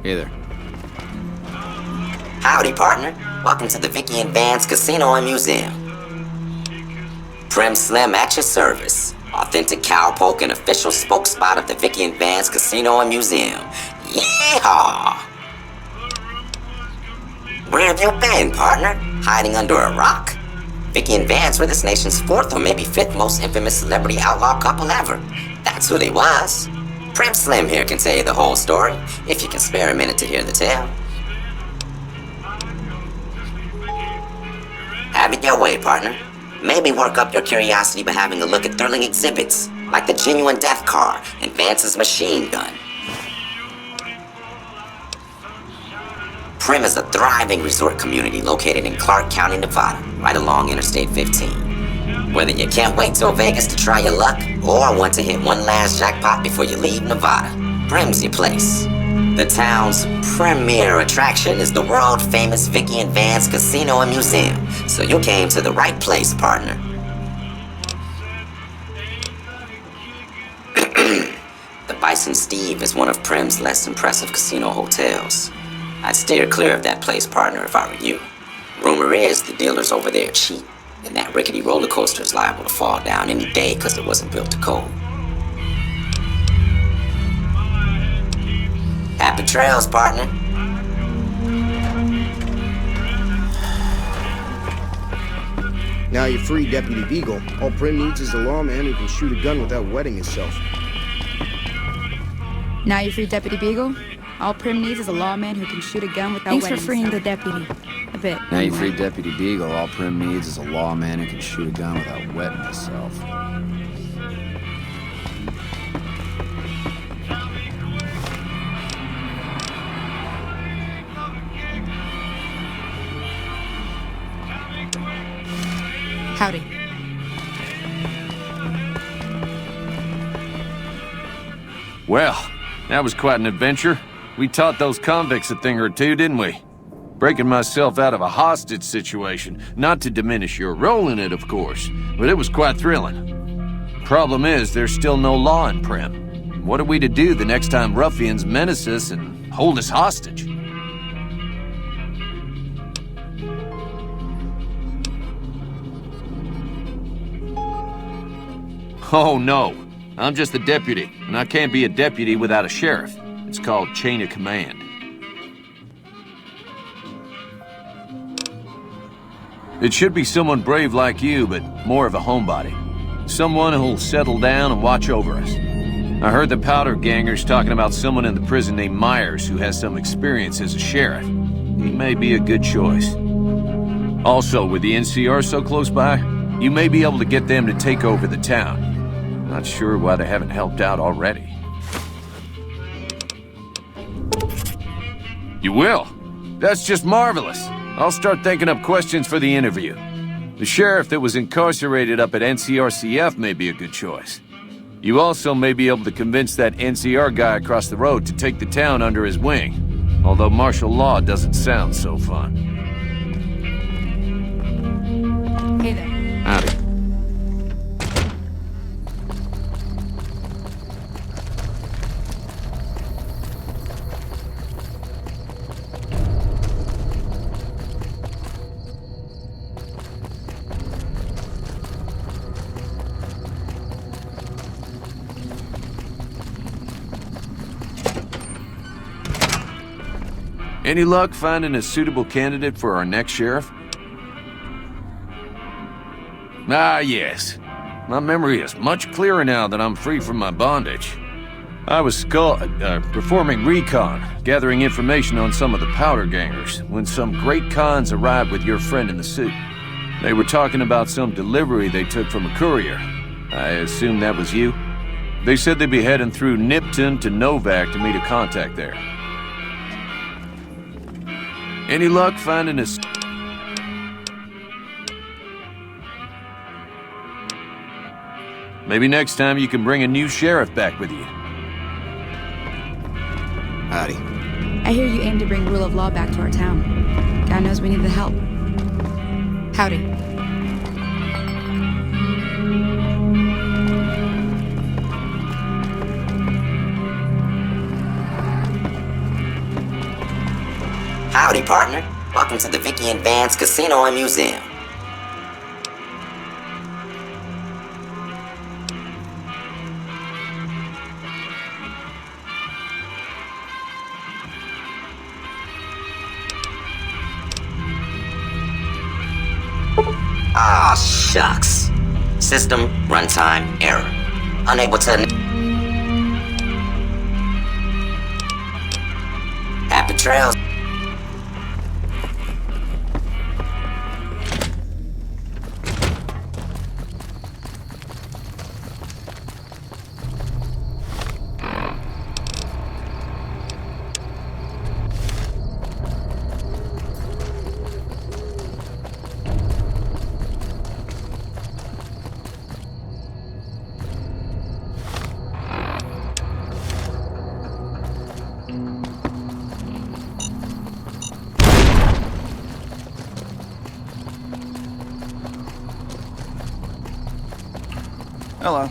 Hey there. Howdy, partner. Welcome to the Vicky and Vance Casino and Museum. Prim Slim at your service. Authentic cowpoke and official spokespot of the Vicky and Vance Casino and Museum. Yeehaw! Where have you been, partner? Hiding under a rock? Vicky and Vance were this nation's fourth or maybe fifth most infamous celebrity outlaw couple ever. That's who they was. Prim Slim here can tell you the whole story, if you can spare a minute to hear the tale. Have it your way, partner. Maybe work up your curiosity by having a look at thrilling exhibits, like the genuine death car and Vance's machine gun. Prim is a thriving resort community located in Clark County, Nevada, right along Interstate 15. Whether you can't wait till Vegas to try your luck, or want to hit one last jackpot before you leave Nevada, Prim's your place. The town's premier attraction is the world-famous Vicky and Vance Casino and Museum, so you came to the right place, partner. The Bison Steve is one of Prim's less impressive casino hotels. I'd steer clear of that place, partner, if I were you. Rumor is the dealers over there are cheap, and that rickety roller coaster is liable to fall down any day because it wasn't built to code. Happy trails, partner. Now you're free, Deputy Beagle. All Prim needs is a lawman who can shoot a gun without wetting himself. Now you're free, Deputy Beagle. All Prim needs is a lawman who can shoot a gun without Thanks wetting for freeing himself. the deputy. A bit. Now you free Deputy Beagle. All Prim needs is a lawman who can shoot a gun without wetting himself. Howdy. Well, that was quite an adventure. We taught those convicts a thing or two, didn't we? Breaking myself out of a hostage situation. Not to diminish your role in it, of course, but it was quite thrilling. Problem is, there's still no law in Prim. What are we to do the next time ruffians menace us and hold us hostage? Oh, no. I'm just the deputy, and I can't be a deputy without a sheriff. It's called chain of command. It should be someone brave like you, but more of a homebody. Someone who'll settle down and watch over us. I heard the powder gangers talking about someone in the prison named Myers who has some experience as a sheriff. He may be a good choice. Also, with the NCR so close by, you may be able to get them to take over the town. Not sure why they haven't helped out already. You will? That's just marvelous. I'll start thinking up questions for the interview. The sheriff that was incarcerated up at NCRCF may be a good choice. You also may be able to convince that NCR guy across the road to take the town under his wing. Although martial law doesn't sound so fun. Hey there. Howdy. Any luck finding a suitable candidate for our next sheriff? Ah, yes. My memory is much clearer now that I'm free from my bondage. I was performing recon, gathering information on some of the powder gangers, when some great cons arrived with your friend in the suit. They were talking about some delivery they took from a courier. I assume that was you? They said they'd be heading through Nipton to Novak to meet a contact there. Any luck finding a... Maybe next time you can bring a new sheriff back with you. Howdy. I hear you aim to bring rule of law back to our town. God knows we need the help. Howdy. partner. Welcome to the Vicky and Vance Casino and Museum. Ah, shucks. System runtime error. Unable to... Happy trails. Hello.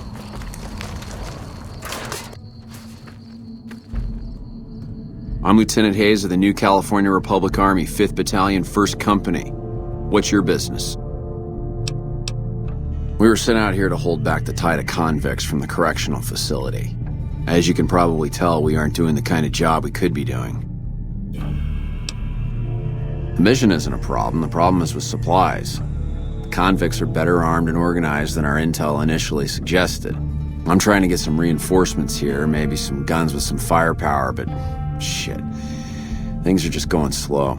I'm Lieutenant Hayes of the New California Republic Army, 5th Battalion, 1st Company. What's your business? We were sent out here to hold back the tide of convicts from the correctional facility. As you can probably tell, we aren't doing the kind of job we could be doing. The mission isn't a problem. The problem is with supplies. The convicts are better armed and organized than our intel initially suggested. I'm trying to get some reinforcements here, maybe some guns with some firepower, but shit. Things are just going slow.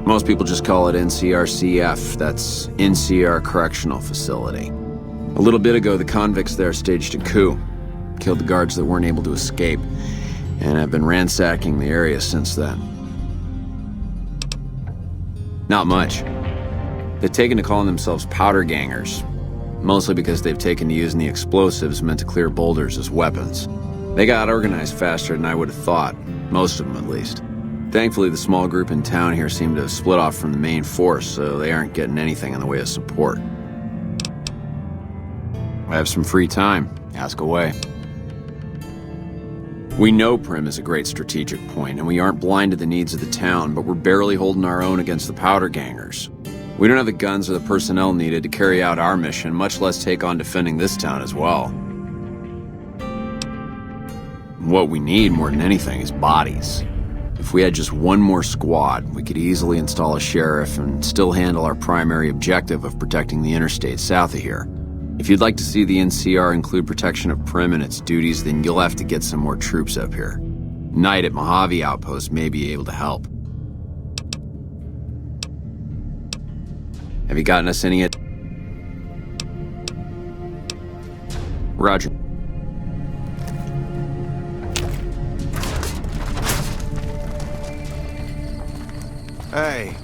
Most people just call it NCRCF. That's NCR Correctional Facility. A little bit ago, the convicts there staged a coup, killed the guards that weren't able to escape, and have been ransacking the area since then. Not much. They've taken to calling themselves powder gangers, mostly because they've taken to using the explosives meant to clear boulders as weapons. They got organized faster than I would have thought, most of them at least. Thankfully, the small group in town here seem to have split off from the main force, so they aren't getting anything in the way of support. I have some free time. Ask away. We know Prim is a great strategic point, and we aren't blind to the needs of the town, but we're barely holding our own against the powder gangers. We don't have the guns or the personnel needed to carry out our mission, much less take on defending this town as well. What we need more than anything is bodies. If we had just one more squad, we could easily install a sheriff and still handle our primary objective of protecting the interstate south of here. If you'd like to see the NCR include protection of Prim and its duties, then you'll have to get some more troops up here. Knight at Mojave Outpost may be able to help. Have you gotten us any yet? Roger. Hey.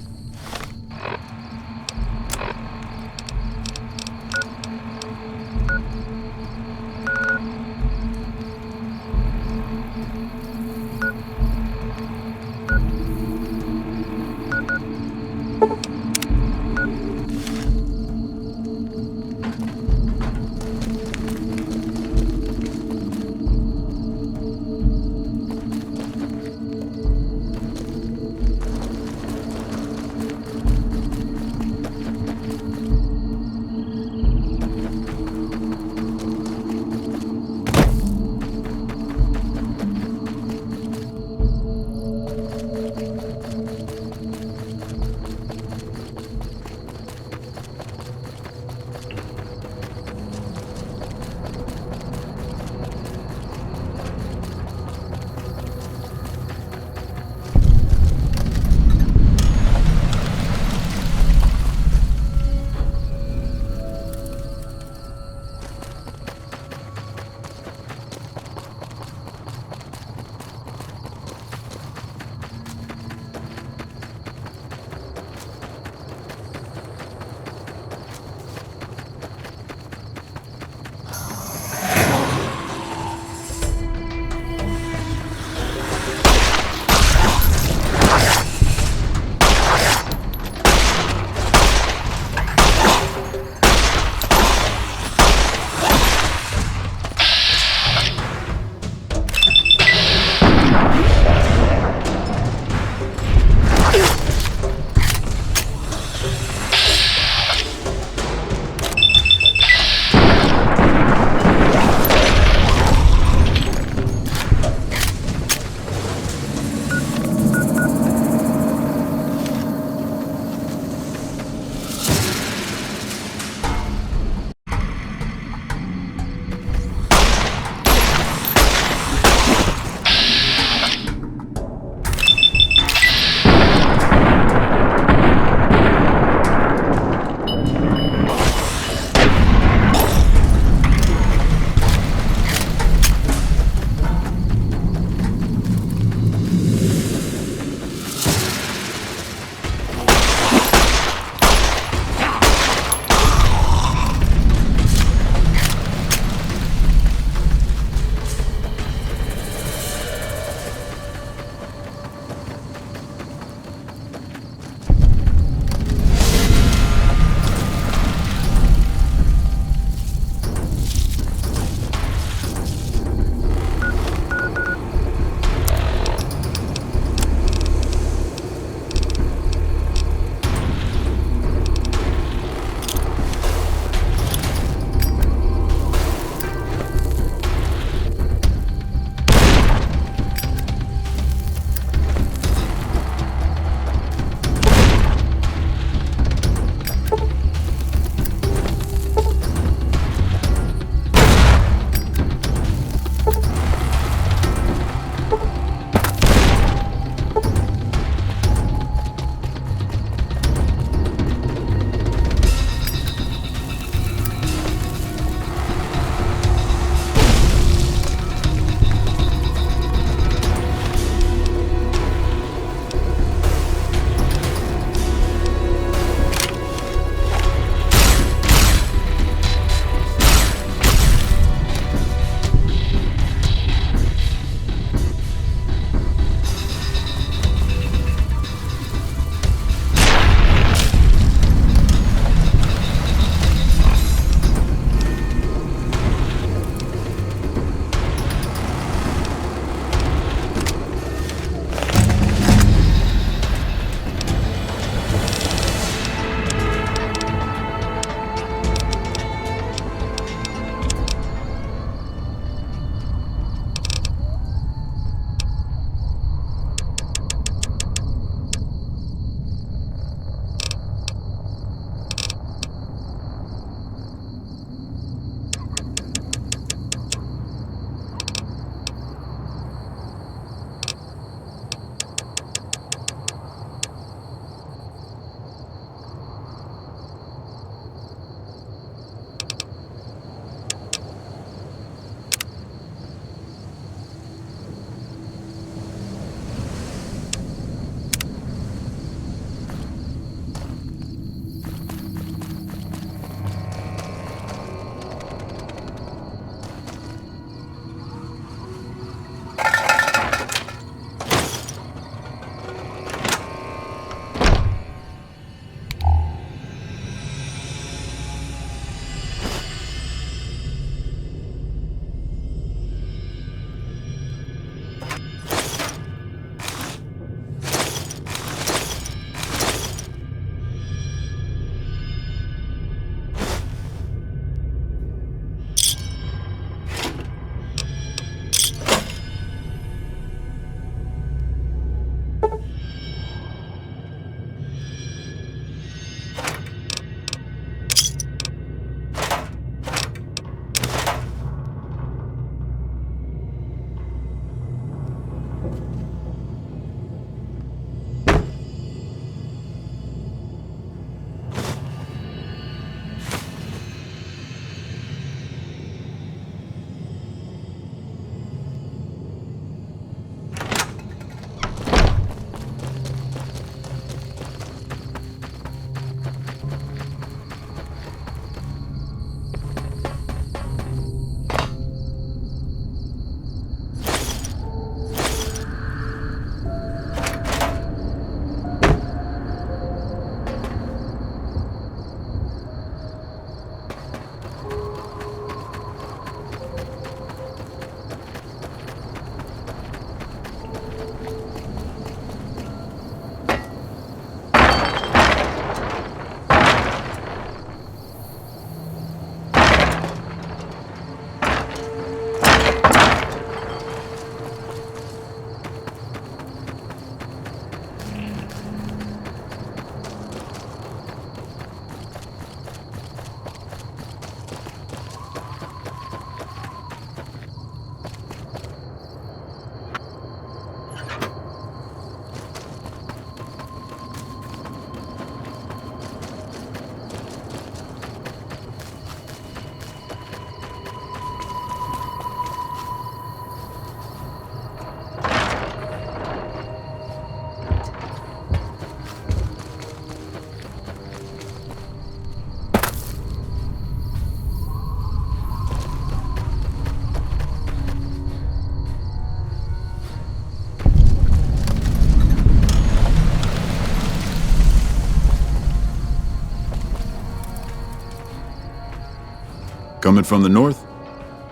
Coming from the north?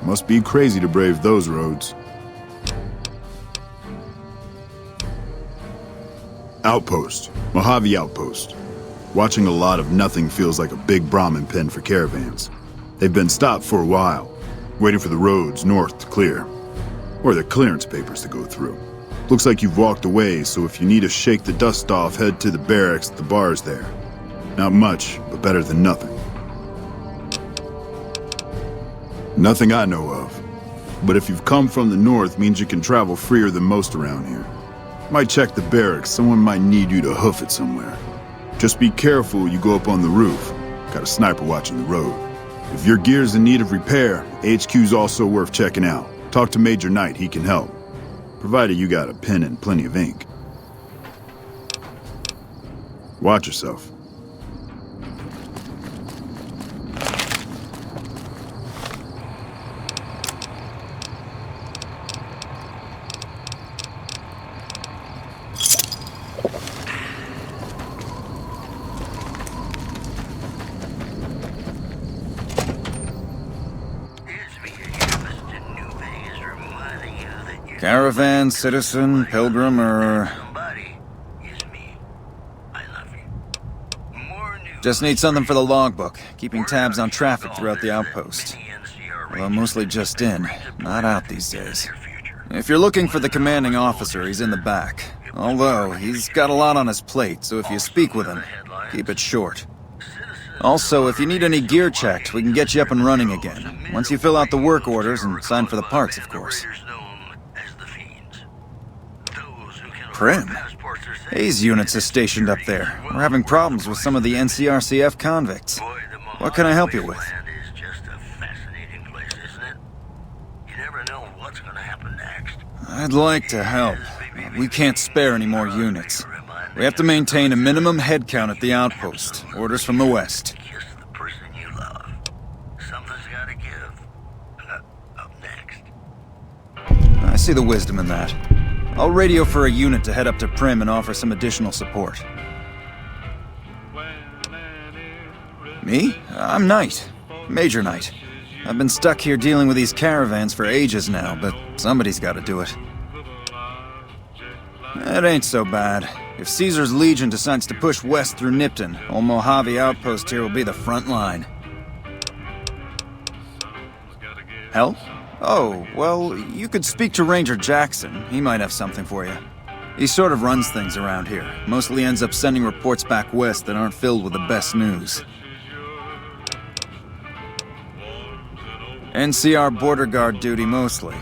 Must be crazy to brave those roads. Outpost. Mojave Outpost. Watching a lot of nothing feels like a big Brahmin pen for caravans. They've been stopped for a while, waiting for the roads north to clear. Or the clearance papers to go through. Looks like you've walked away, so if you need to shake the dust off, head to the barracks at the bars there. Not much, but better than nothing. Nothing I know of. But if you've come from the north, means you can travel freer than most around here. Might check the barracks, someone might need you to hoof it somewhere. Just be careful you go up on the roof. Got a sniper watching the road. If your gear's in need of repair, HQ's also worth checking out. Talk to Major Knight, he can help. Provided you got a pen and plenty of ink. Watch yourself. Caravan, citizen, pilgrim, or... Just need something for the logbook, keeping tabs on traffic throughout the outpost. Although mostly just in, not out these days. If you're looking for the commanding officer, he's in the back. Although, he's got a lot on his plate, so if you speak with him, keep it short. Also, if you need any gear checked, we can get you up and running again. Once you fill out the work orders and sign for the parts, of course. Prim? Hayes units is stationed up there. We're having problems with some of the NCRCF convicts. What can I help you with? I'd like to help. We can't spare any more units. We have to maintain a minimum head count at the outpost. Orders from the west. I see the wisdom in that. I'll radio for a unit to head up to Prim and offer some additional support. Me? I'm Knight. Major Knight. I've been stuck here dealing with these caravans for ages now, but somebody's got to do it. It ain't so bad. If Caesar's Legion decides to push west through Nipton, old Mojave Outpost here will be the front line. Help? Oh, well, you could speak to Ranger Jackson. He might have something for you. He sort of runs things around here. Mostly ends up sending reports back west that aren't filled with the best news. NCR border guard duty mostly.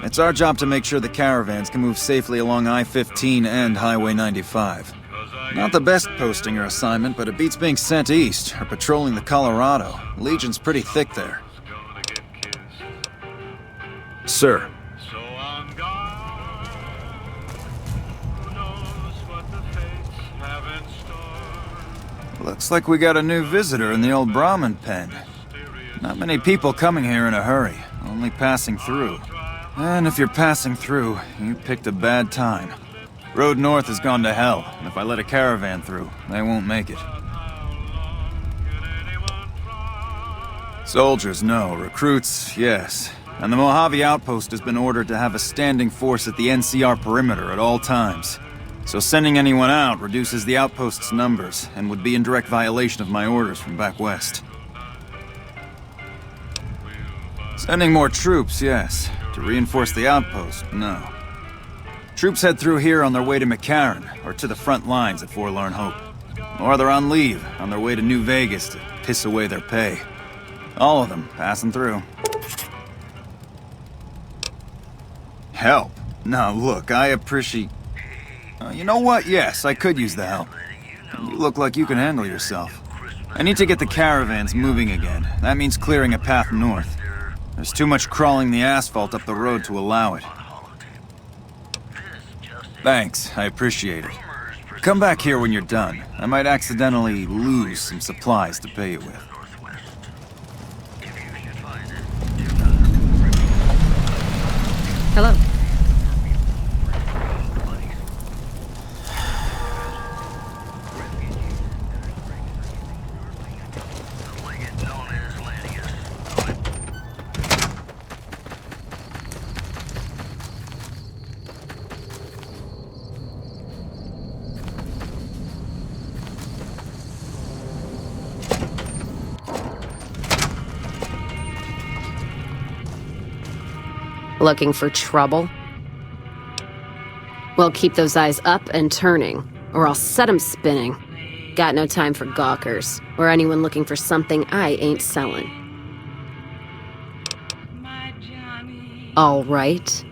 It's our job to make sure the caravans can move safely along I-15 and Highway 95. Not the best posting or assignment, but it beats being sent east or patrolling the Colorado. Legion's pretty thick there. Sir. Looks like we got a new visitor in the old Brahmin pen. Not many people coming here in a hurry, only passing through. And if you're passing through, you picked a bad time. Road north has gone to hell, and if I let a caravan through, they won't make it. Soldiers, no. Recruits, yes. And the Mojave Outpost has been ordered to have a standing force at the NCR perimeter at all times. So sending anyone out reduces the outpost's numbers, and would be in direct violation of my orders from back west. Sending more troops, yes. To reinforce the outpost, no. Troops head through here on their way to McCarran, or to the front lines at Forlorn Hope. Or they're on leave, on their way to New Vegas to piss away their pay. All of them passing through. Help? Now look, I appreciate... you know what? Yes, I could use the help. You look like you can handle yourself. I need to get the caravans moving again. That means clearing a path north. There's too much crawling the asphalt up the road to allow it. Thanks, I appreciate it. Come back here when you're done. I might accidentally lose some supplies to pay you with. Hello. Looking for trouble? Well, keep those eyes up and turning, or I'll set 'em spinning. Got no time for gawkers, or anyone looking for something I ain't selling. All right?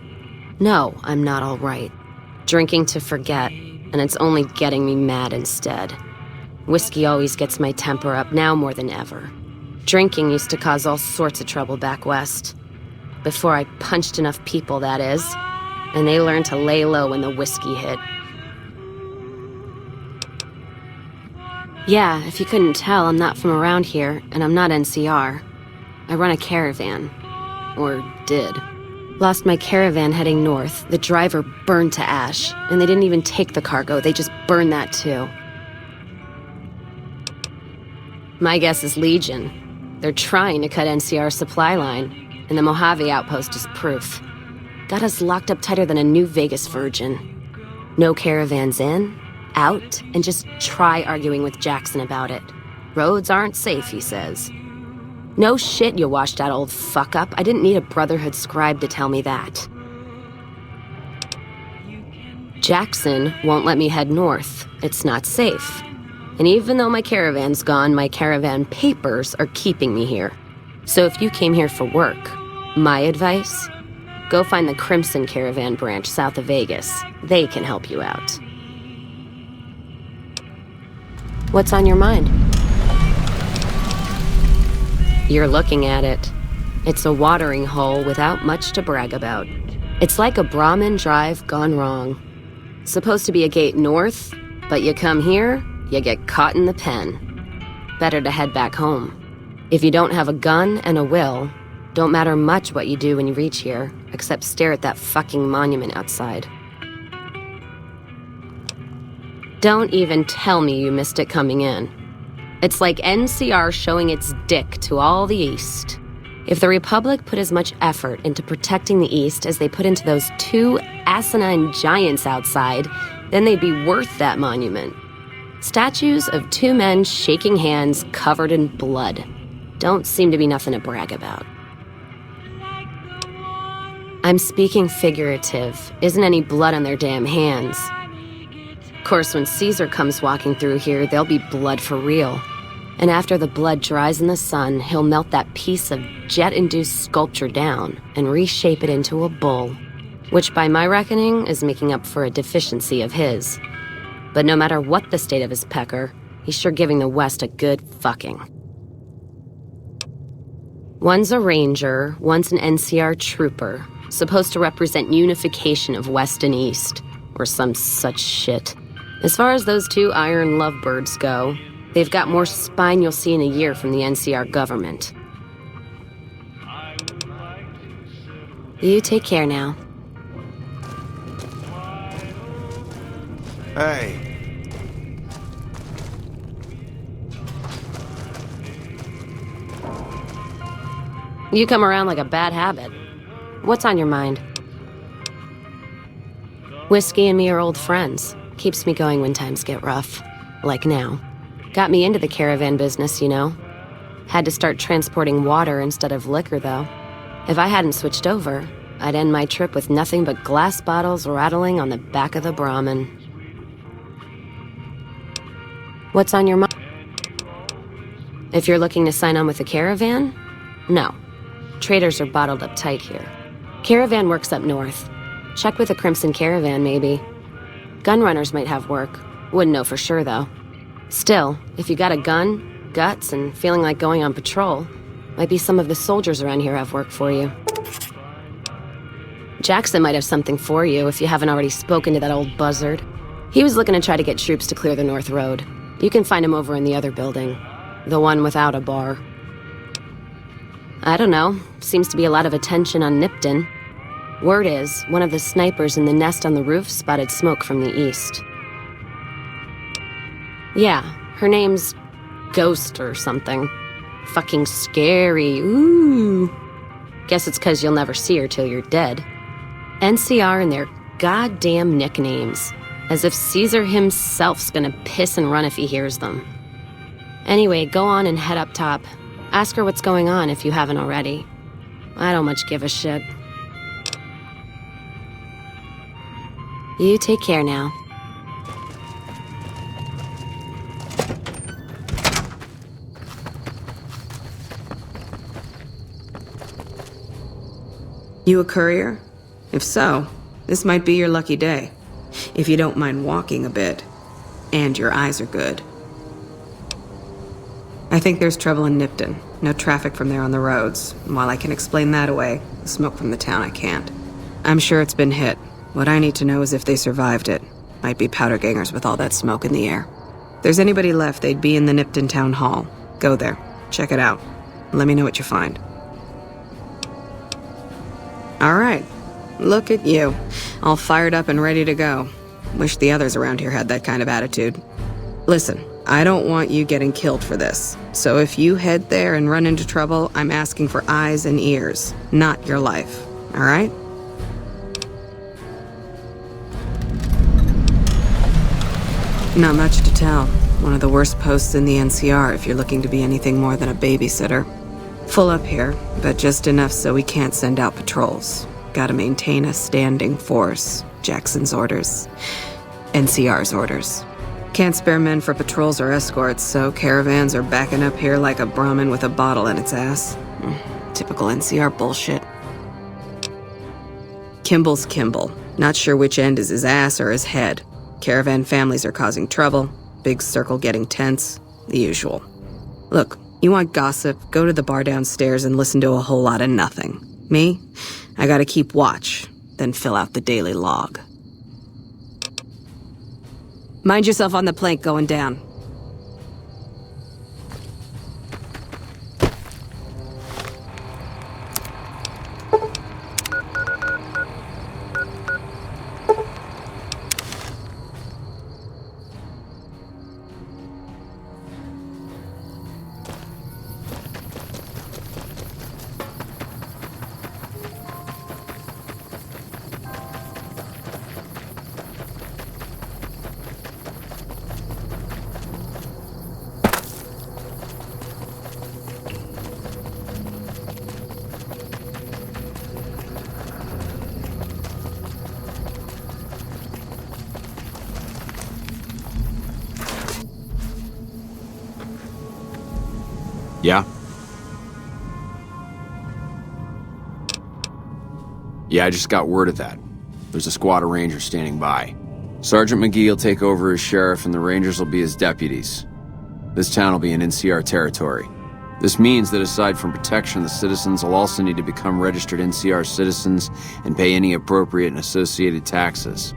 No, I'm not all right. Drinking to forget, and it's only getting me mad instead. Whiskey always gets my temper up, now more than ever. Drinking used to cause all sorts of trouble back west. Before I punched enough people, that is. And they learned to lay low when the whiskey hit. Yeah, if you couldn't tell, I'm not from around here, and I'm not NCR. I run a caravan. Or did. Lost my caravan heading north. The driver burned to ash, and they didn't even take the cargo, they just burned that too. My guess is Legion. They're trying to cut NCR's supply line, and the Mojave outpost is proof. Got us locked up tighter than a New Vegas virgin. No caravans in, out, and just try arguing with Jackson about it. Roads aren't safe, he says. No shit, you washed out old fuck-up. I didn't need a Brotherhood scribe to tell me that. Jackson won't let me head north. It's not safe. And even though my caravan's gone, my caravan papers are keeping me here. So if you came here for work, my advice? Go find the Crimson Caravan branch south of Vegas. They can help you out. What's on your mind? You're looking at it. It's a watering hole without much to brag about. It's like a Brahmin drive gone wrong. Supposed to be a gate north, but you come here, you get caught in the pen. Better to head back home. If you don't have a gun and a will, don't matter much what you do when you reach here, except stare at that fucking monument outside. Don't even tell me you missed it coming in. It's like NCR showing its dick to all the East. If the Republic put as much effort into protecting the East as they put into those two asinine giants outside, then they'd be worth that monument. Statues of two men shaking hands covered in blood. Don't seem to be nothing to brag about. I'm speaking figurative. Isn't any blood on their damn hands. Of course, when Caesar comes walking through here, there'll be blood for real. And after the blood dries in the sun, he'll melt that piece of jet-induced sculpture down and reshape it into a bull, which by my reckoning is making up for a deficiency of his. But no matter what the state of his pecker, he's sure giving the West a good fucking. One's a ranger, one's an NCR trooper, supposed to represent unification of West and East, or some such shit. As far as those two iron lovebirds go, they've got more spine you'll see in a year from the NCR government. You take care now. Hey. You come around like a bad habit. What's on your mind? Whiskey and me are old friends. Keeps me going when times get rough. Like now. Got me into the caravan business, you know. Had to start transporting water instead of liquor, though. If I hadn't switched over, I'd end my trip with nothing but glass bottles rattling on the back of the Brahmin. What's on your mind? If you're looking to sign on with the caravan? No. Traders are bottled up tight here. Caravan works up north. Check with the Crimson Caravan, maybe. Gunrunners might have work. Wouldn't know for sure, though. Still, if you got a gun, guts, and feeling like going on patrol, might be some of the soldiers around here have work for you. Jackson might have something for you if you haven't already spoken to that old buzzard. He was looking to try to get troops to clear the North Road. You can find him over in the other building. The one without a bar. I don't know. Seems to be a lot of attention on Nipton. Word is, one of the snipers in the nest on the roof spotted smoke from the east. Yeah, her name's Ghost or something. Fucking scary, ooh. Guess it's 'cause you'll never see her till you're dead. NCR and their goddamn nicknames. As if Caesar himself's gonna piss and run if he hears them. Anyway, go on and head up top. Ask her what's going on if you haven't already. I don't much give a shit. You take care now. You a courier? If so, this might be your lucky day. If you don't mind walking a bit. And your eyes are good. I think there's trouble in Nipton. No traffic from there on the roads. And while I can explain that away, the smoke from the town I can't. I'm sure it's been hit. What I need to know is if they survived it. Might be powder gangers with all that smoke in the air. If there's anybody left, they'd be in the Nipton Town Hall. Go there. Check it out. Let me know what you find. All right. Look at you. All fired up and ready to go. Wish the others around here had that kind of attitude. Listen, I don't want you getting killed for this. So if you head there and run into trouble, I'm asking for eyes and ears, not your life. All right? Not much to tell. One of the worst posts in the NCR if you're looking to be anything more than a babysitter. Full up here, but just enough so we can't send out patrols. Gotta maintain a standing force. Jackson's orders. NCR's orders. Can't spare men for patrols or escorts, so caravans are backing up here like a Brahmin with a bottle in its ass. Typical NCR bullshit. Kimball's Kimball. Not sure which end is his ass or his head. Caravan families are causing trouble. Big circle getting tense. The usual. Look, you want gossip, go to the bar downstairs and listen to a whole lot of nothing. Me? I gotta keep watch, then fill out the daily log. Mind yourself on the plank going down. Yeah? Yeah, I just got word of that. There's a squad of rangers standing by. Sergeant McGee will take over as sheriff and the rangers will be his deputies. This town will be in NCR territory. This means that aside from protection, the citizens will also need to become registered NCR citizens and pay any appropriate and associated taxes.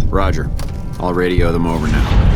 Roger. I'll radio them over now.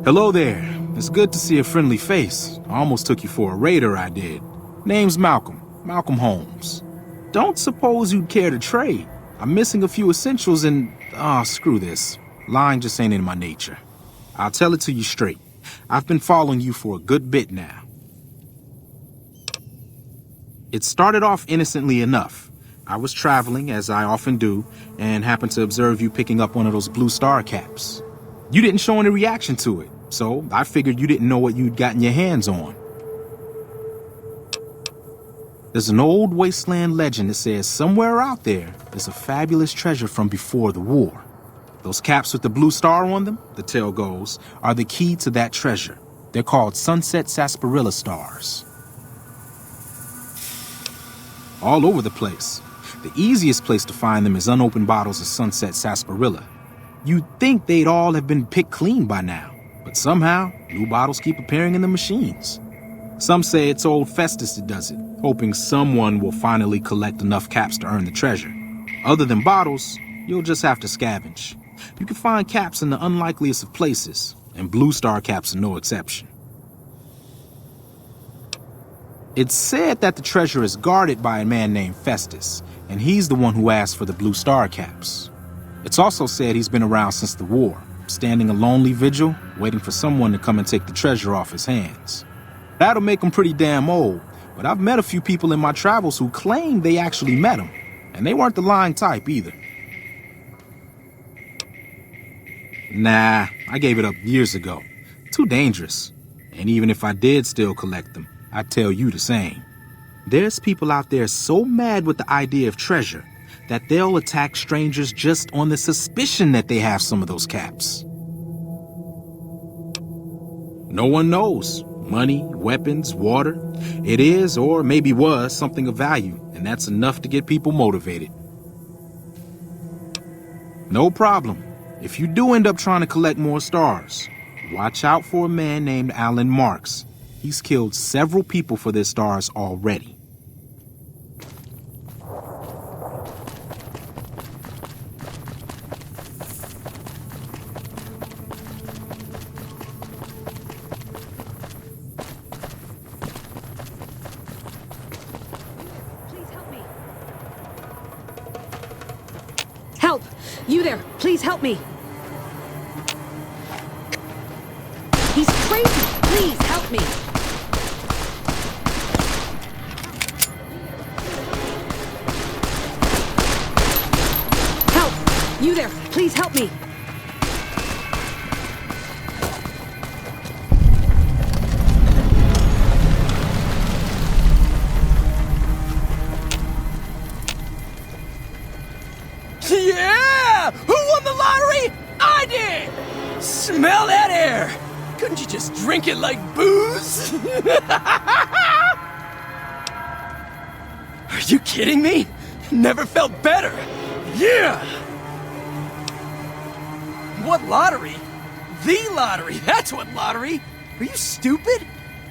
Hello there. It's good to see a friendly face. I almost took you for a raider, I did. Name's Malcolm. Malcolm Holmes. Don't suppose you'd care to trade. I'm missing a few essentials and... screw this. Lying just ain't in my nature. I'll tell it to you straight. I've been following you for a good bit now. It started off innocently enough. I was traveling, as I often do, and happened to observe you picking up one of those blue star caps. You didn't show any reaction to it, so I figured you didn't know what you'd gotten your hands on. There's an old wasteland legend that says somewhere out there is a fabulous treasure from before the war. Those caps with the blue star on them, the tale goes, are the key to that treasure. They're called sunset sarsaparilla stars. All over the place. The easiest place to find them is unopened bottles of sunset sarsaparilla. You'd think they'd all have been picked clean by now, but somehow, new bottles keep appearing in the machines. Some say it's old Festus that does it, hoping someone will finally collect enough caps to earn the treasure. Other than bottles, you'll just have to scavenge. You can find caps in the unlikeliest of places, and blue star caps are no exception. It's said that the treasure is guarded by a man named Festus, and he's the one who asked for the blue star caps. It's also said he's been around since the war, standing a lonely vigil, waiting for someone to come and take the treasure off his hands. That'll make him pretty damn old, but I've met a few people in my travels who claim they actually met him, and they weren't the lying type either. Nah, I gave it up years ago. Too dangerous. And even if I did still collect them, I'd tell you the same. There's people out there so mad with the idea of treasure that they'll attack strangers just on the suspicion that they have some of those caps. No one knows. Money, weapons, water. It is, or maybe was, something of value, and that's enough to get people motivated. No problem. If you do end up trying to collect more stars, watch out for a man named Alan Marks. He's killed several people for their stars already. Help! You there! Please help me! He's crazy! Please help me! Help! You there! Please help me! Yeah! Who won the lottery? I did! Smell that air! Couldn't you just drink it like booze? Are you kidding me? Never felt better. Yeah! What lottery? The lottery, that's what lottery! Are you stupid?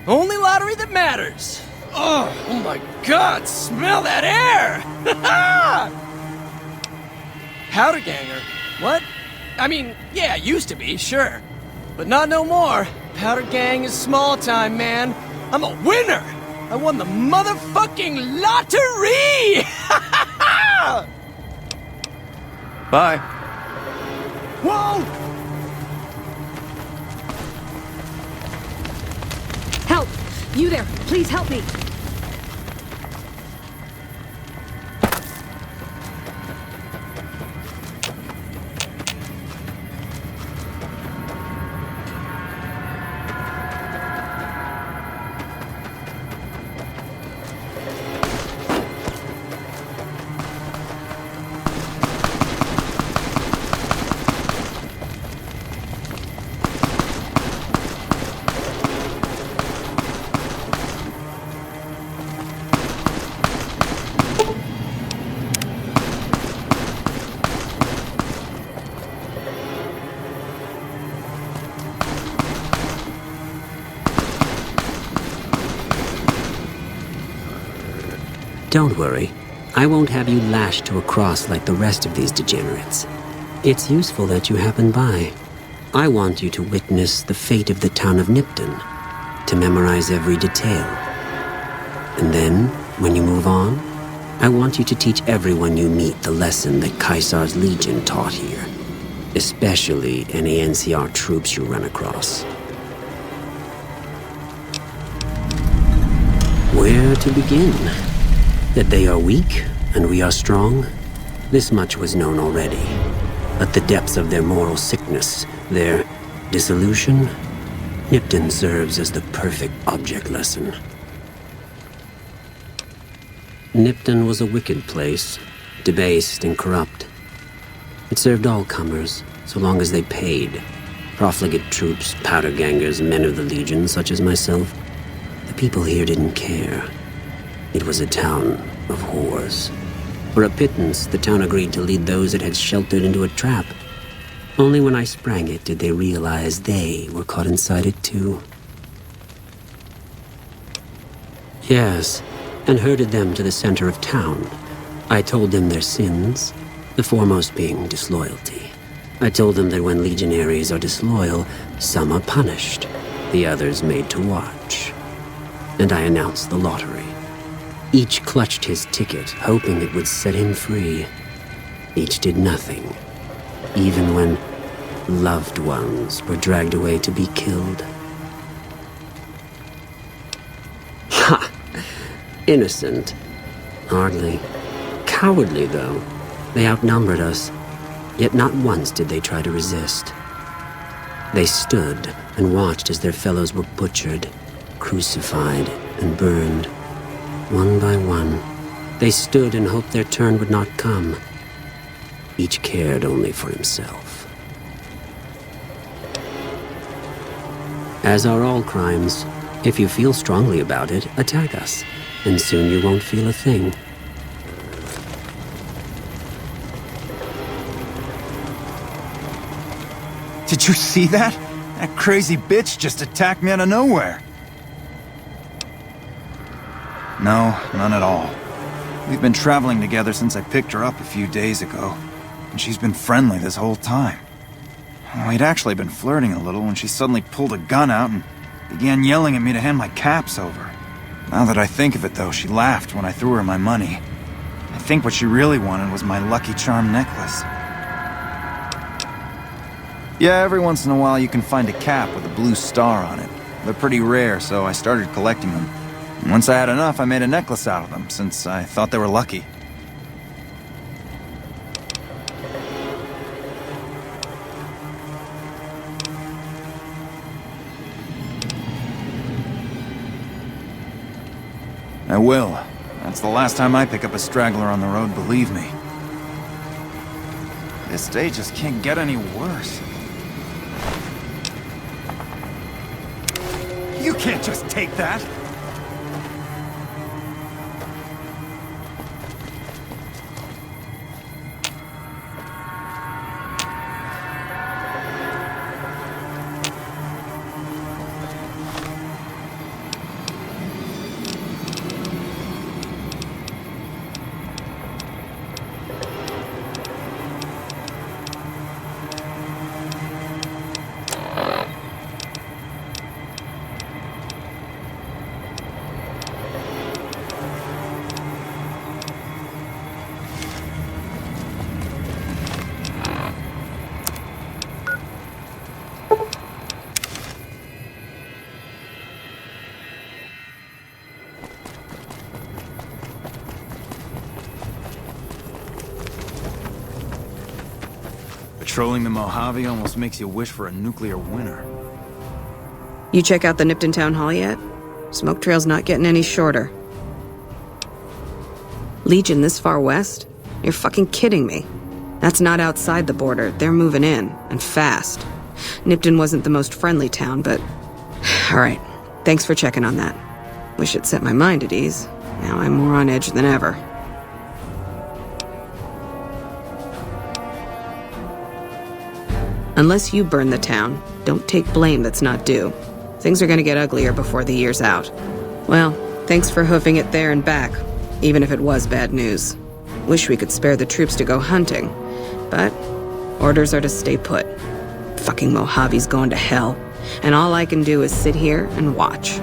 Only lottery that matters. Oh my God, smell that air! Powder ganger? What? I mean, yeah, used to be, sure. But not no more. Powder gang is small time, man. I'm a winner! I won the motherfucking lottery! Bye. Whoa! Help! You there! Please help me! Don't worry. I won't have you lashed to a cross like the rest of these degenerates. It's useful that you happened by. I want you to witness the fate of the town of Nipton, to memorize every detail. And then, when you move on, I want you to teach everyone you meet the lesson that Caesar's Legion taught here, especially any NCR troops you run across. Where to begin? That they are weak and we are strong? This much was known already. But the depths of their moral sickness, their dissolution, Nipton serves as the perfect object lesson. Nipton was a wicked place, debased and corrupt. It served all comers, so long as they paid. Profligate troops, powder gangers, men of the Legion, such as myself. The people here didn't care. It was a town of whores. For a pittance, the town agreed to lead those it had sheltered into a trap. Only when I sprang it did they realize they were caught inside it too. Yes, and herded them to the center of town. I told them their sins, the foremost being disloyalty. I told them that when legionaries are disloyal, some are punished, the others made to watch. And I announced the lottery. Each clutched his ticket, hoping it would set him free. Each did nothing, even when loved ones were dragged away to be killed. Ha! Innocent. Hardly. Cowardly, though. They outnumbered us, yet not once did they try to resist. They stood and watched as their fellows were butchered, crucified, and burned. One by one, they stood and hoped their turn would not come. Each cared only for himself. As are all crimes, if you feel strongly about it, attack us, and soon you won't feel a thing. Did you see that? That crazy bitch just attacked me out of nowhere. No, none at all. We've been traveling together since I picked her up a few days ago, and she's been friendly this whole time. We'd actually been flirting a little when she suddenly pulled a gun out and began yelling at me to hand my caps over. Now that I think of it, though, she laughed when I threw her my money. I think what she really wanted was my Lucky Charm necklace. Yeah, every once in a while you can find a cap with a blue star on it. They're pretty rare, so I started collecting them. And once I had enough, I made a necklace out of them, since I thought they were lucky. I will. That's the last time I pick up a straggler on the road, believe me. This day just can't get any worse. You can't just take that! Patrolling the Mojave almost makes you wish for a nuclear winter. You check out the Nipton Town Hall yet? Smoke trail's not getting any shorter. Legion this far west? You're fucking kidding me. That's not outside the border. They're moving in, and fast. Nipton wasn't the most friendly town, but... Alright, thanks for checking on that. Wish it set my mind at ease. Now I'm more on edge than ever. Unless you burn the town, don't take blame that's not due. Things are gonna get uglier before the year's out. Well, thanks for hoofing it there and back, even if it was bad news. Wish we could spare the troops to go hunting, but orders are to stay put. Fucking Mojave's going to hell, and all I can do is sit here and watch.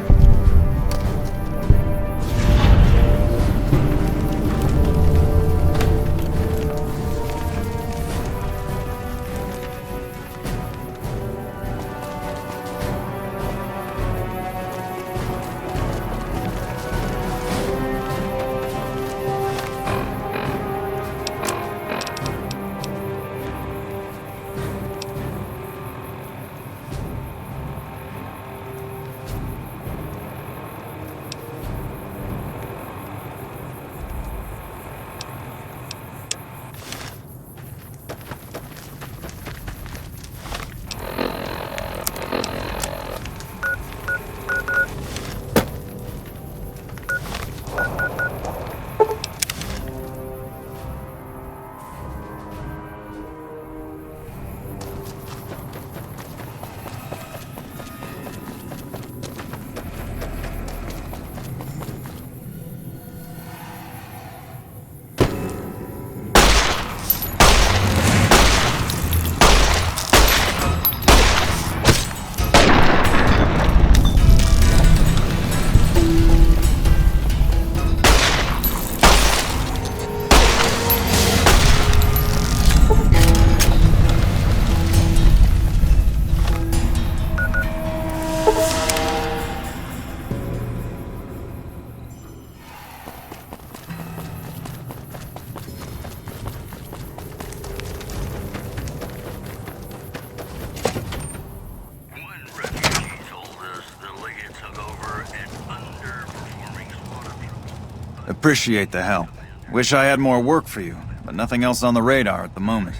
Appreciate the help. Wish I had more work for you, but nothing else on the radar at the moment.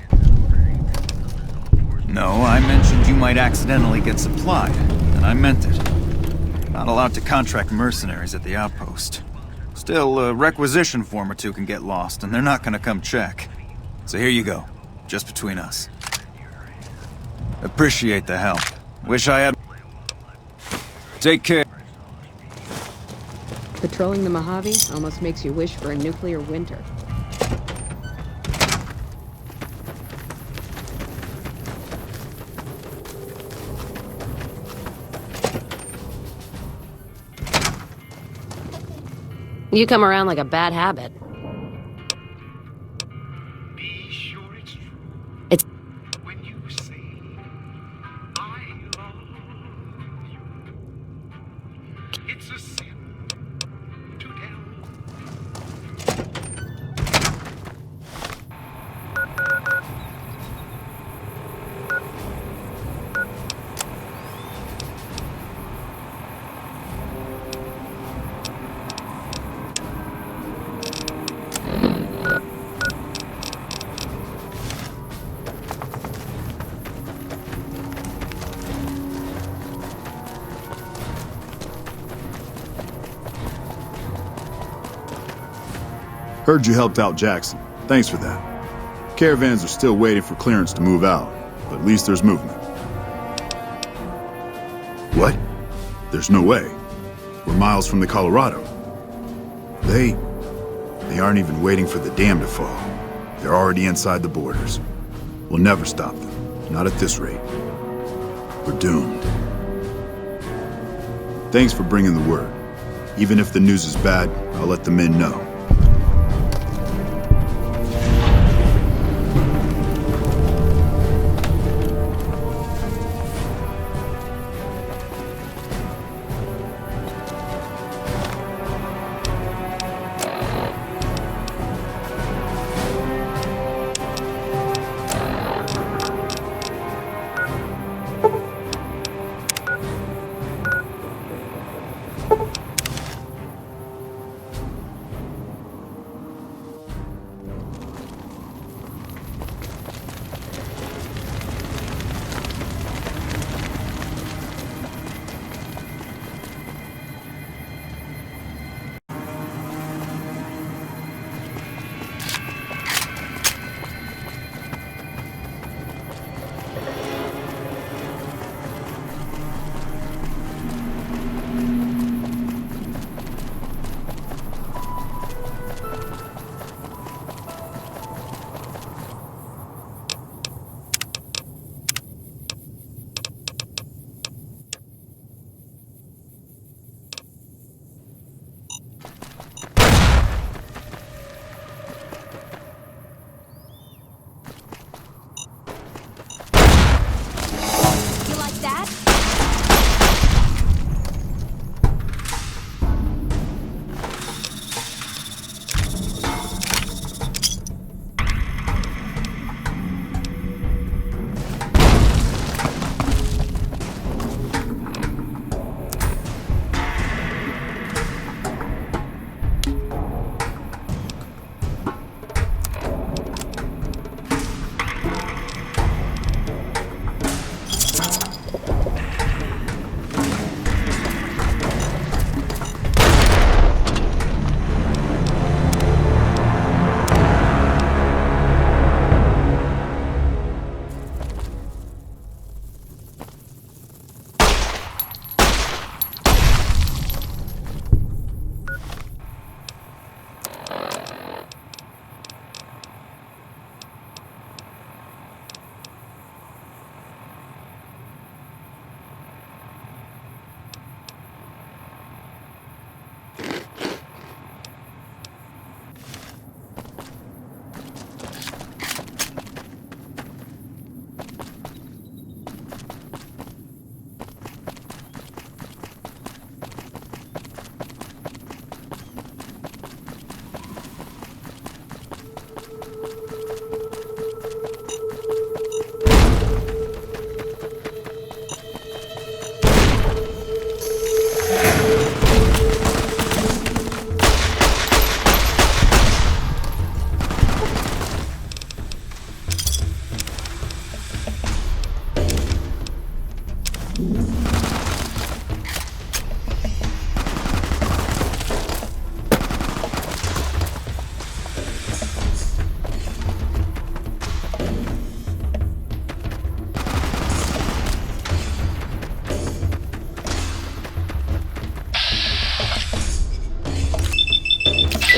No, I mentioned you might accidentally get supplied, and I meant it. Not allowed to contract mercenaries at the outpost. Still, a requisition form or two can get lost, and they're not gonna come check. So here you go, just between us. Appreciate the help. Wish I had... Take care. Patrolling the Mojave almost makes you wish for a nuclear winter. You come around like a bad habit. It's... Heard you helped out Jackson. Thanks for that. Caravans are still waiting for clearance to move out, but at least there's movement. What? There's no way. We're miles from the Colorado. They aren't even waiting for the dam to fall. They're already inside the borders. We'll never stop them. Not at this rate. We're doomed. Thanks for bringing the word. Even if the news is bad, I'll let the men know.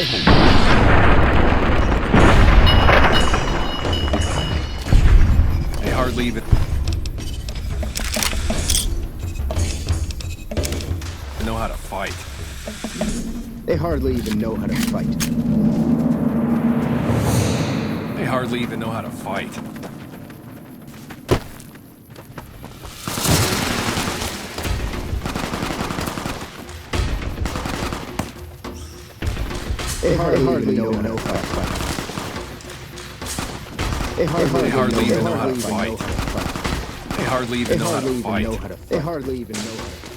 They hardly even know how to fight. They hardly even know how to fight. They hardly even know how to fight. They hardly know how to fight. They hardly even know how to fight. They hardly even know how to fight. They hardly even know how to fight.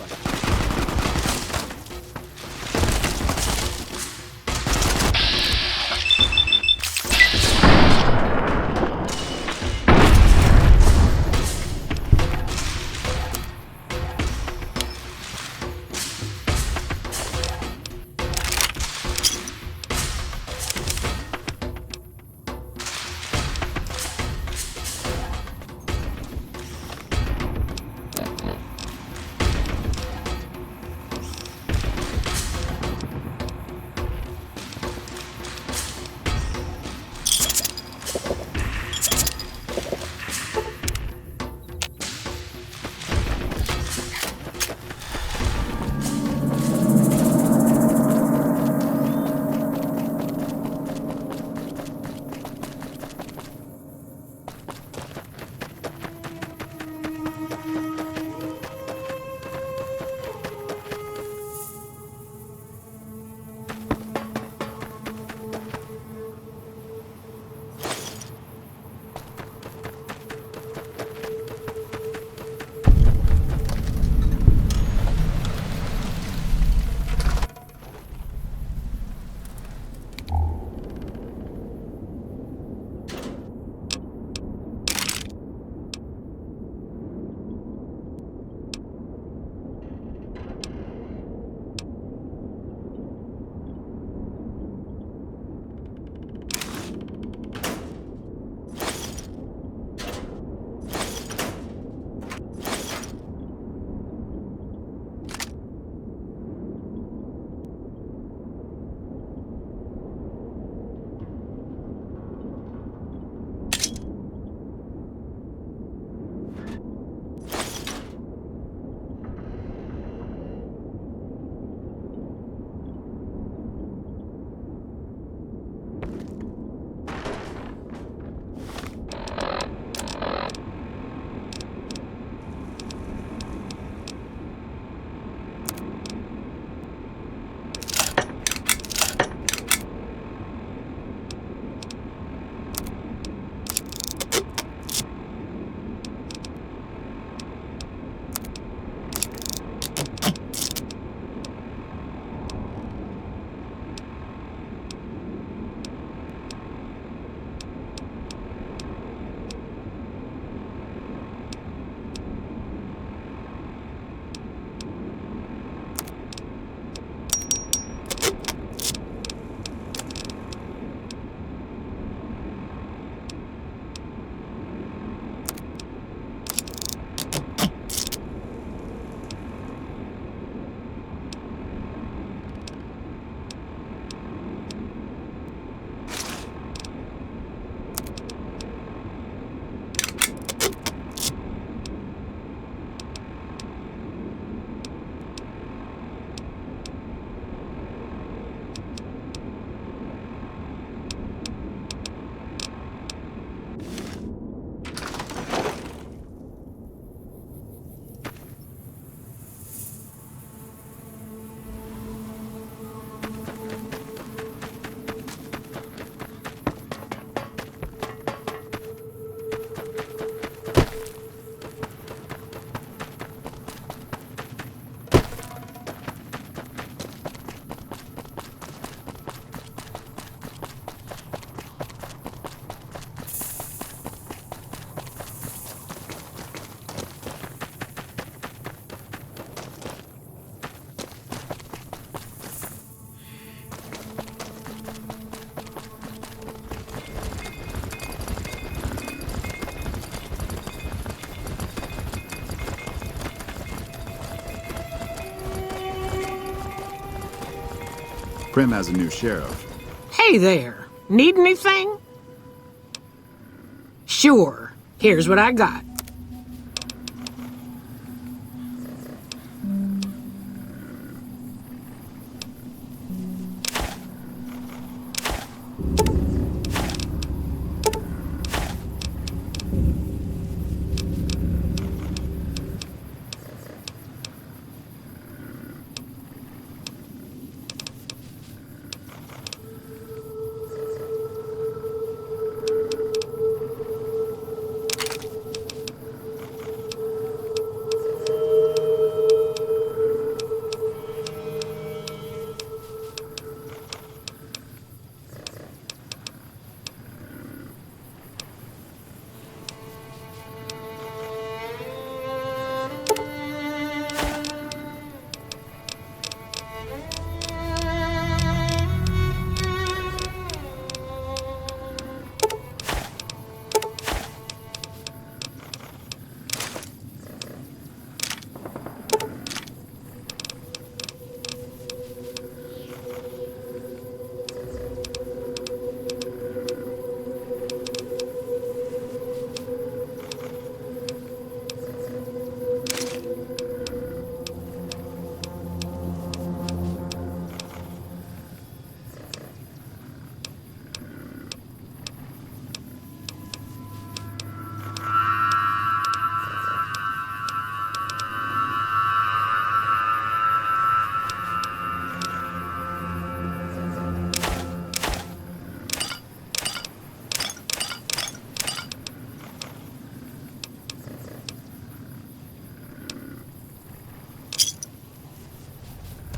Prim has a new sheriff. Hey there. Need anything? Sure. Here's what I got.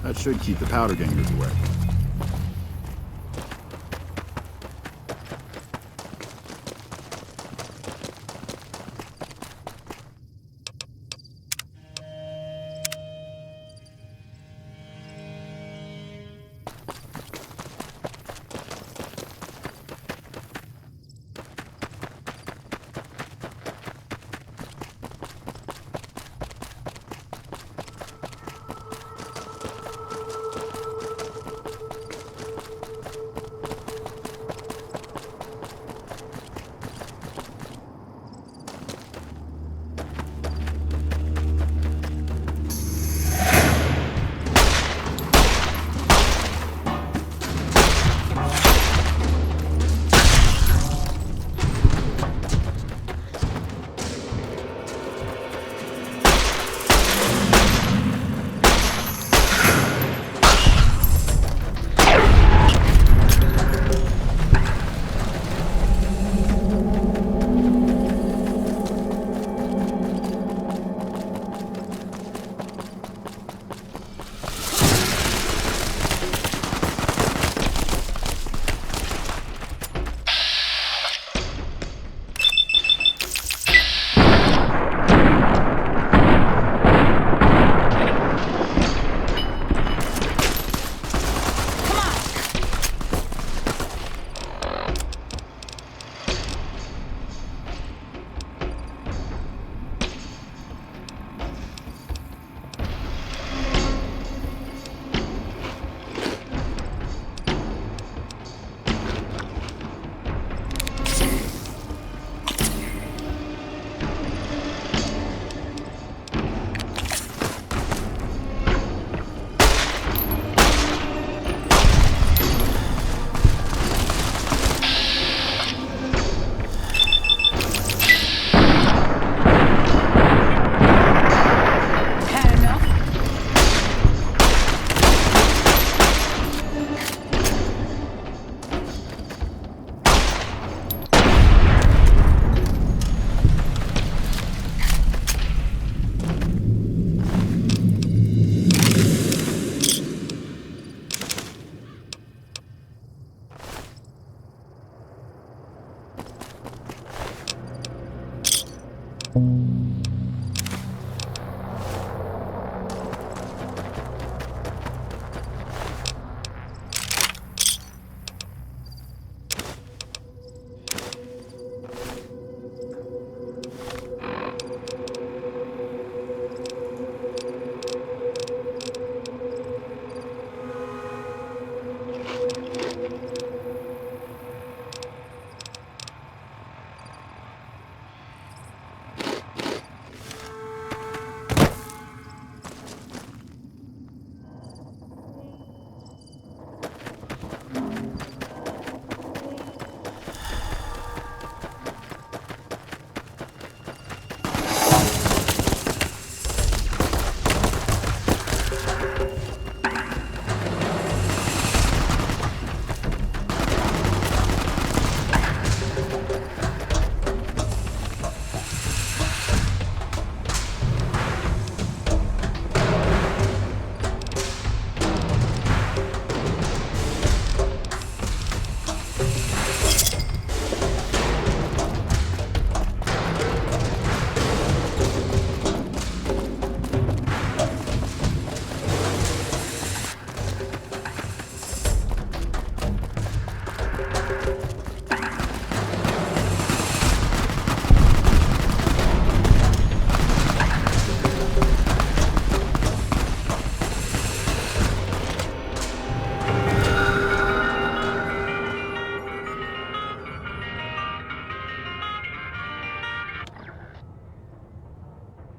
That should keep the powder gangers away.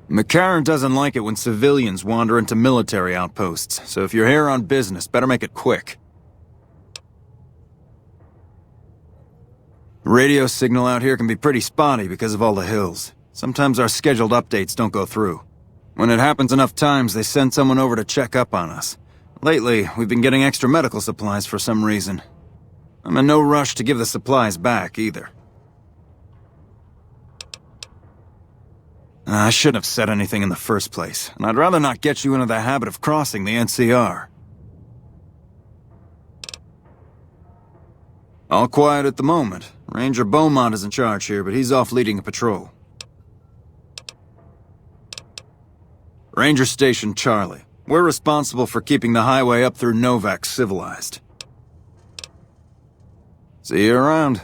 McCarran doesn't like it when civilians wander into military outposts, so if you're here on business, better make it quick. Radio signal out here can be pretty spotty because of all the hills. Sometimes our scheduled updates don't go through. When it happens enough times, they send someone over to check up on us. Lately, we've been getting extra medical supplies for some reason. I'm in no rush to give the supplies back, either. I shouldn't have said anything in the first place, and I'd rather not get you into the habit of crossing the NCR. All quiet at the moment. Ranger Beaumont is in charge here, but he's off leading a patrol. Ranger Station Charlie. We're responsible for keeping the highway up through Novak civilized. See you around.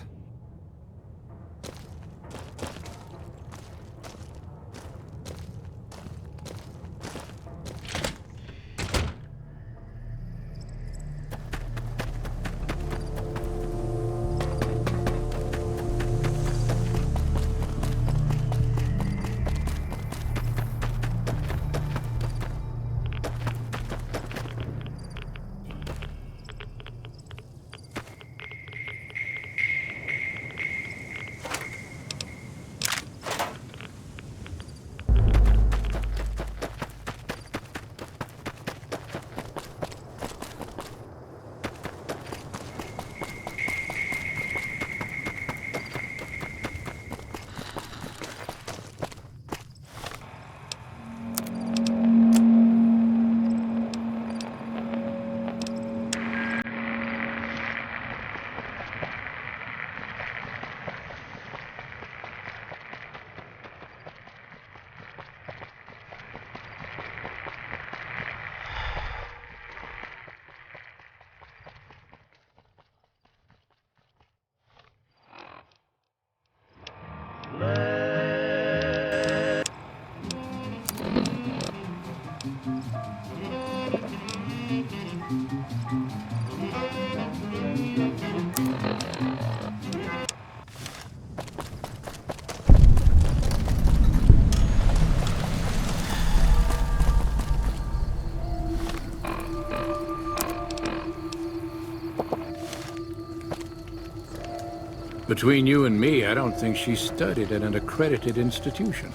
Between you and me, I don't think she studied at an accredited institution.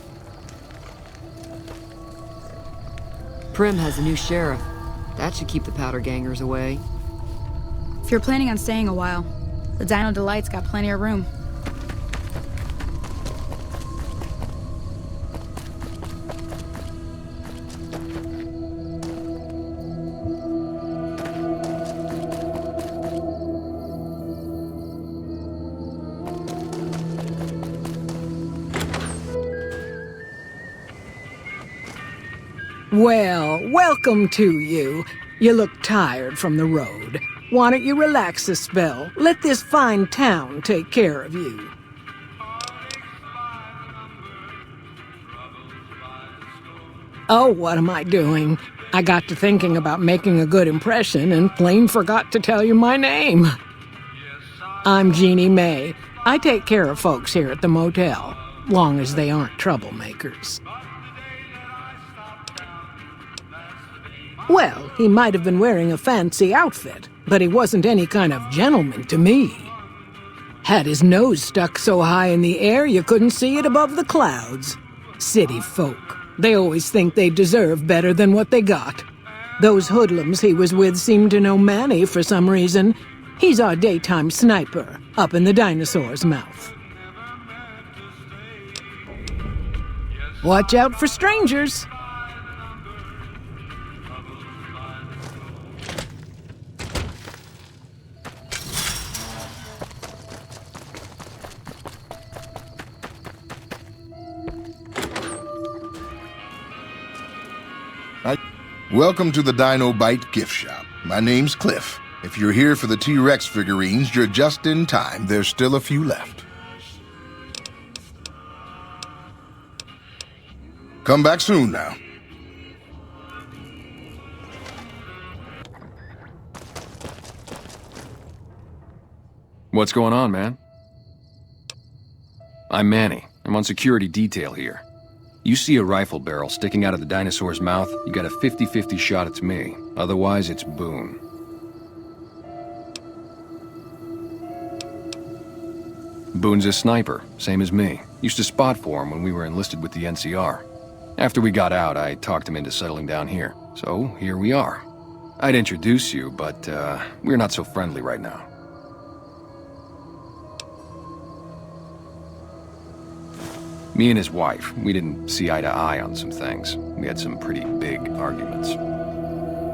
Prim has a new sheriff. That should keep the powder gangers away. If you're planning on staying a while, the Dino Delight's got plenty of room. Well, welcome to you. You look tired from the road. Why don't you relax a spell? Let this fine town take care of you. Oh, what am I doing? I got to thinking about making a good impression and plain forgot to tell you my name. I'm Jeannie May. I take care of folks here at the motel, long as they aren't troublemakers. Well, he might have been wearing a fancy outfit, but he wasn't any kind of gentleman to me. Had his nose stuck so high in the air you couldn't see it above the clouds. City folk. They always think they deserve better than what they got. Those hoodlums he was with seemed to know Manny for some reason. He's our daytime sniper, up in the dinosaur's mouth. Watch out for strangers. Welcome to the Dino Bite gift shop. My name's Cliff. If you're here for the T-Rex figurines, you're just in time. There's still a few left. Come back soon now. What's going on, man? I'm Manny. I'm on security detail here. You see a rifle barrel sticking out of the dinosaur's mouth, you got a 50-50 shot it's me. Otherwise, it's Boone. Boone's a sniper, same as me. Used to spot for him when we were enlisted with the NCR. After we got out, I talked him into settling down here. So, here we are. I'd introduce you, but, we're not so friendly right now. Me and his wife, we didn't see eye to eye on some things. We had some pretty big arguments.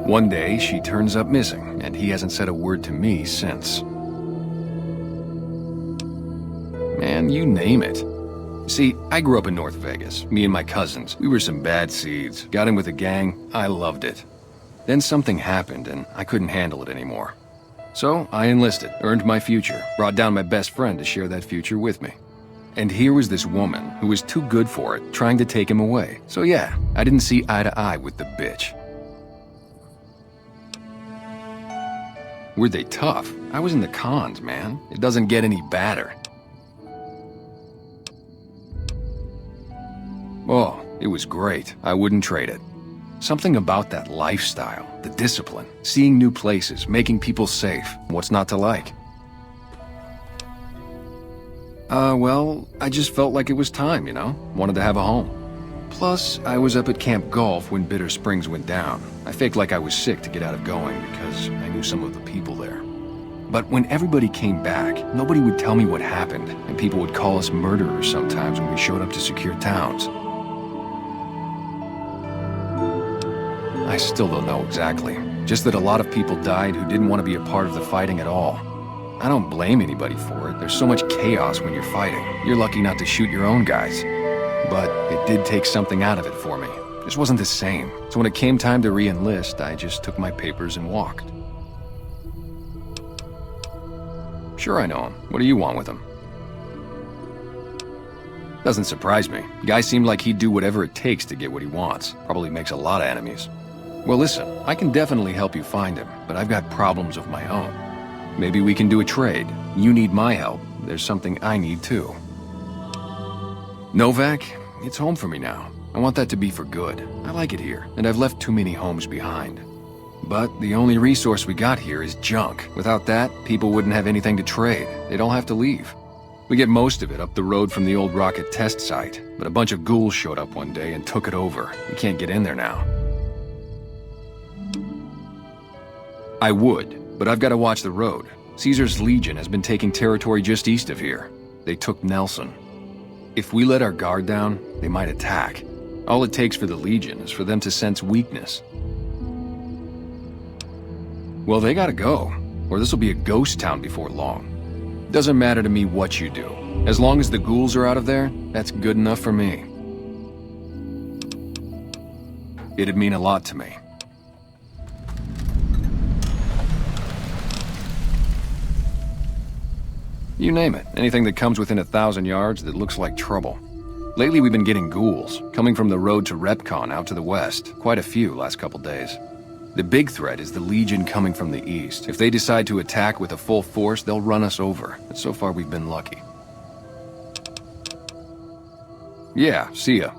One day, she turns up missing, and he hasn't said a word to me since. Man, you name it. See, I grew up in North Vegas. Me and my cousins, we were some bad seeds. Got in with a gang, I loved it. Then something happened, and I couldn't handle it anymore. So, I enlisted, earned my future, brought down my best friend to share that future with me. And here was this woman, who was too good for it, trying to take him away. So yeah, I didn't see eye to eye with the bitch. Were they tough? I was in the cons, man. It doesn't get any badder. Oh, it was great. I wouldn't trade it. Something about that lifestyle, the discipline, seeing new places, making people safe. What's not to like? Well, I just felt like it was time, you know? Wanted to have a home. Plus, I was up at Camp Golf when Bitter Springs went down. I faked like I was sick to get out of going because I knew some of the people there. But when everybody came back, nobody would tell me what happened, and people would call us murderers sometimes when we showed up to secure towns. I still don't know exactly. Just that a lot of people died who didn't want to be a part of the fighting at all. I don't blame anybody for it. There's so much chaos when you're fighting. You're lucky not to shoot your own guys. But it did take something out of it for me. It just wasn't the same. So when it came time to re-enlist, I just took my papers and walked. Sure, I know him. What do you want with him? Doesn't surprise me. The guy seemed like he'd do whatever it takes to get what he wants. Probably makes a lot of enemies. Well, listen, I can definitely help you find him, but I've got problems of my own. Maybe we can do a trade. You need my help. There's something I need too. Novak, it's home for me now. I want that to be for good. I like it here, and I've left too many homes behind. But the only resource we got here is junk. Without that, people wouldn't have anything to trade. They'd all have to leave. We get most of it up the road from the old rocket test site, but a bunch of ghouls showed up one day and took it over. We can't get in there now. I would, but I've got to watch the road. Caesar's Legion has been taking territory just east of here. They took Nelson. If we let our guard down, they might attack. All it takes for the Legion is for them to sense weakness. Well, they gotta go, or this'll be a ghost town before long. Doesn't matter to me what you do. As long as the ghouls are out of there, that's good enough for me. It'd mean a lot to me. You name it. Anything that comes within 1,000 yards that looks like trouble. Lately we've been getting ghouls, coming from the road to Repcon out to the west. Quite a few last couple days. The big threat is the Legion coming from the east. If they decide to attack with a full force, they'll run us over. But so far we've been lucky. Yeah, see ya.